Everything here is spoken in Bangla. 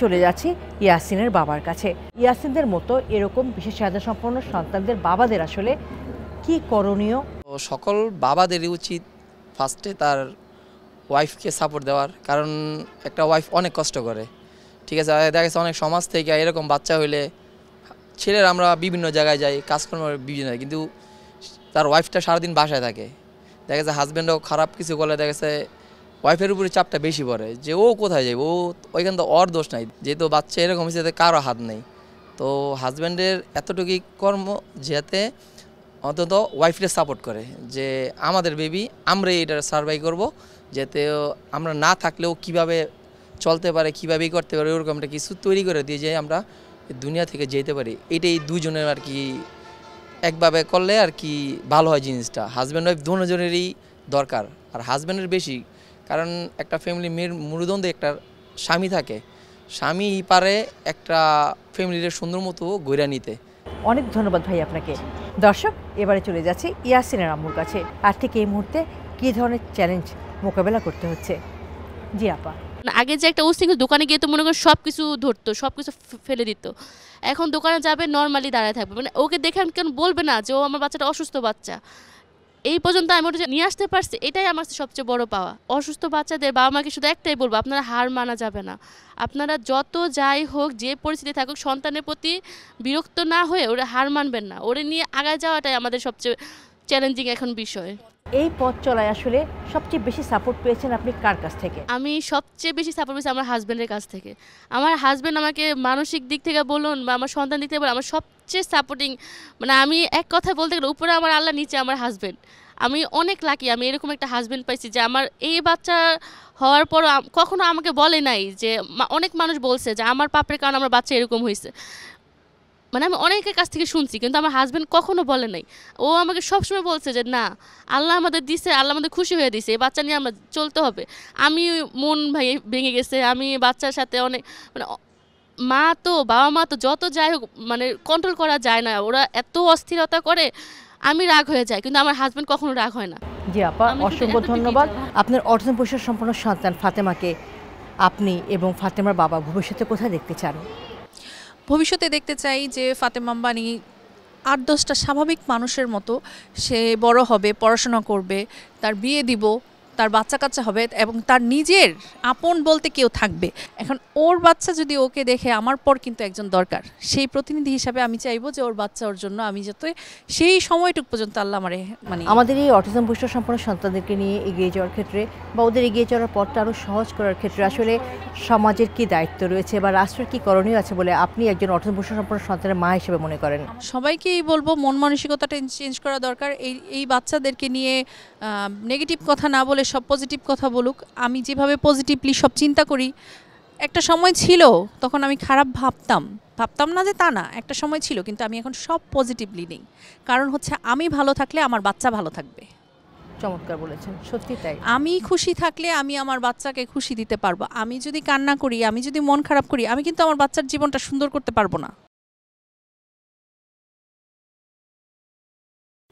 চলে যাচ্ছি ইয়াসিনের বাবার কাছে। ইয়াসিনদের মতো এরকম বিশেষ চাহিদা সম্পন্ন সন্তানদের বাবাদের আসলে কি করণীয়? সকল বাবাদেরই উচিত ফার্স্টে তার ওয়াইফকে সাপোর্ট দেওয়ার, কারণ একটা ওয়াইফ অনেক কষ্ট করে, ঠিক আছে। দেখা গেছে অনেক সমাজ থেকে এরকম বাচ্চা হইলে ছেলেরা আমরা বিভিন্ন জায়গায় যাই কাজকর্ম বিভিন্ন, কিন্তু তার ওয়াইফটা সারাদিন বাসায় থাকে। দেখা গেছে হাজব্যান্ডও খারাপ কিছু করলে দেখা গেছে ওয়াইফের উপরে চাপটা বেশি পড়ে, যে ও কোথায় যাবে, ও ওইখান তো ওর দোষ নাই, যেহেতু বাচ্চা এরকম হিসেবে কারো হাত নেই। তো হাজব্যান্ডের এতটুকুই কর্ম যাতে অন্তত ওয়াইফকে সাপোর্ট করে, যে আমাদের বেবি আমরাই এটা সার্ভাইভ করব, যাতে আমরা না থাকলেও কিভাবে চলতে পারে, কীভাবেই করতে পারে, ওরকম একটা কিছু তৈরি করে দিয়ে যে আমরা দুনিয়া থেকে যেতে পারি। এটাই দুজনের আর কি একভাবে করলে আর কি ভালো হয় জিনিসটা। হাজব্যান্ড ওয়াইফ দুজনেরই দরকার, আর হাজব্যান্ডের বেশি, কারণ একটা ফ্যামিলি মেয়ের মুরুদণ্ডে একটা স্বামী থাকে, স্বামী পারে একটা ফ্যামিলির সুন্দর মতো গড়ে নিতে। অনেক ধন্যবাদ ভাই আপনাকে। দর্শক, এবারে চলে যাচ্ছি ইয়াসিনের আম্মুর কাছে। আর ঠিক এই মুহূর্তে কী ধরনের চ্যালেঞ্জ মোকাবেলা করতে হচ্ছে। জি আপা। আগে যে একটা উশৃঙ্খল দোকানে গিয়ে তো মনে করেন সব কিছু ধরতো, সব কিছু ফেলে দিত। এখন দোকানে যাবে নর্মালি দাঁড়ায় থাকবে, মানে ওকে দেখে আমি কেন বলবে না যে ও আমার বাচ্চাটা অসুস্থ বাচ্চা। এই পর্যন্ত আমি ওটা নিয়ে আসতে পারছি, এটাই আমার সবচেয়ে বড় পাওয়া। অসুস্থ বাচ্চাদের বাবা মাকে শুধু একটাই বলবো, আপনারা হার মানা যাবে না। আপনারা যত যাই হোক, যে পরিস্থিতি থাকুক, সন্তানের প্রতি বিরক্ত না হয়ে ওরা হার মানবেন না। ওরে নিয়ে আগায় যাওয়াটাই আমাদের সবচেয়ে চ্যালেঞ্জিং এখন বিষয়। এই পথ চলায় আসলে সবচেয়ে বেশি সাপোর্ট পেয়েছেন আপনি কার কাছ থেকে? আমি সবচেয়ে বেশি সাপোর্ট পেয়েছি আমার হাজব্যান্ডের কাছ থেকে। আমার হাজব্যান্ড আমাকে মানসিক দিক থেকে বলুন বা আমার সন্তান দিক থেকে বলুন, আমার সবচেয়ে সাপোর্টিং। মানে আমি এক কথায় বলতে গেলে উপরে আমার আল্লাহ, নিচে আমার হাজব্যান্ড। আমি অনেক লাকি, আমি এরকম একটা হাজব্যান্ড পাইছি যে আমার এই বাচ্চা হওয়ার পরও কখনো আমাকে বলে নাই যে, অনেক মানুষ বলছে যে আমার পাপের কারণে আমার বাচ্চা এরকম হয়েছে, মানে আমি অনেকের কাছ থেকে শুনছি, কিন্তু আমার হাজব্যান্ড কখনো বলে নাই। ও আমাকে সবসময় বলছে যে না, আল্লাহ আমাদের দিছে, আল্লাহ আমাদের খুশি হয়ে দিছে, এই বাচ্চা নিয়ে আমরা চলতে হবে। আমি মন ভেঙে গেছে, আমি বাচ্চার সাথে অনেক মানে মা তো বাবা মা তো যত যাই হোক মানে কন্ট্রোল করা যায় না, ওরা এত অস্থিরতা করে, আমি রাগ হয়ে যাই, কিন্তু আমার হাজব্যান্ড কখনো রাগ হয় না। জি আপা, অসংখ্য ধন্যবাদ। আপনার অর্জন পরিসর সম্পন্ন সন্তান ফাতেমাকে আপনি এবং ফাতেমার বাবা ভবিষ্যতে কোথায় দেখতে চান? ভবিষ্যতে দেখতে চাই যে ফাতেমা আম্বানি ৮-১০টা স্বাভাবিক মানুষের মতো সে বড় হবে, পড়াশোনা করবে, তার বিয়ে দিব, তার বাচ্চা কাচ্চা হবে এবং তার নিজের আপন বলতে কেউ থাকবে। এখন ওর বাচ্চা যদি ওকে দেখে, আমার পর কিন্তু একজন দরকার, সেই প্রতিনিধি হিসাবে আমি চাইবো যে ওর বাচ্চা ওর জন্য আমি যাতে সেই সময়টুকু পর্যন্ত আল্লাহ আমারে মানে আমাদের এই অটিজম বৈশিষ্ট্য সম্পন্ন সন্তানদেরকে নিয়ে এগিয়ে যাওয়ার ক্ষেত্রে বা ওদের এগিয়ে যাওয়ার পথটা আরও সহজ করার ক্ষেত্রে আসলে সমাজের কি দায়িত্ব রয়েছে বা রাষ্ট্রের কি করণীয় আছে বলে আপনি একজন অটিজম বৈশিষ্ট্য সম্পন্ন সন্তানের মা হিসেবে মনে করেন? সবাইকেই বলবো মন মানসিকতাটা চেঞ্জ করা দরকার। এই বাচ্চাদেরকে নিয়ে নেগেটিভ কথা না বলে সব পজিটিভ কথা বলুক। আমি যেভাবে পজিটিভলি সব চিন্তা করি, একটা সময় ছিল তখন আমি খারাপ ভাবতাম না যে তা না, একটা সময় ছিল, কিন্তু আমি এখন সব পজিটিভলি নেই। কারণ হচ্ছে আমি ভালো থাকলে আমার বাচ্চা ভালো থাকবে। চমৎকার বলেছেন, সত্যি তাই। আমি খুশি থাকলে আমি আমার বাচ্চাকে খুশি দিতে পারবো। আমি যদি কান্না করি, আমি যদি মন খারাপ করি, আমি কিন্তু আমার বাচ্চার জীবনটা সুন্দর করতে পারবো না।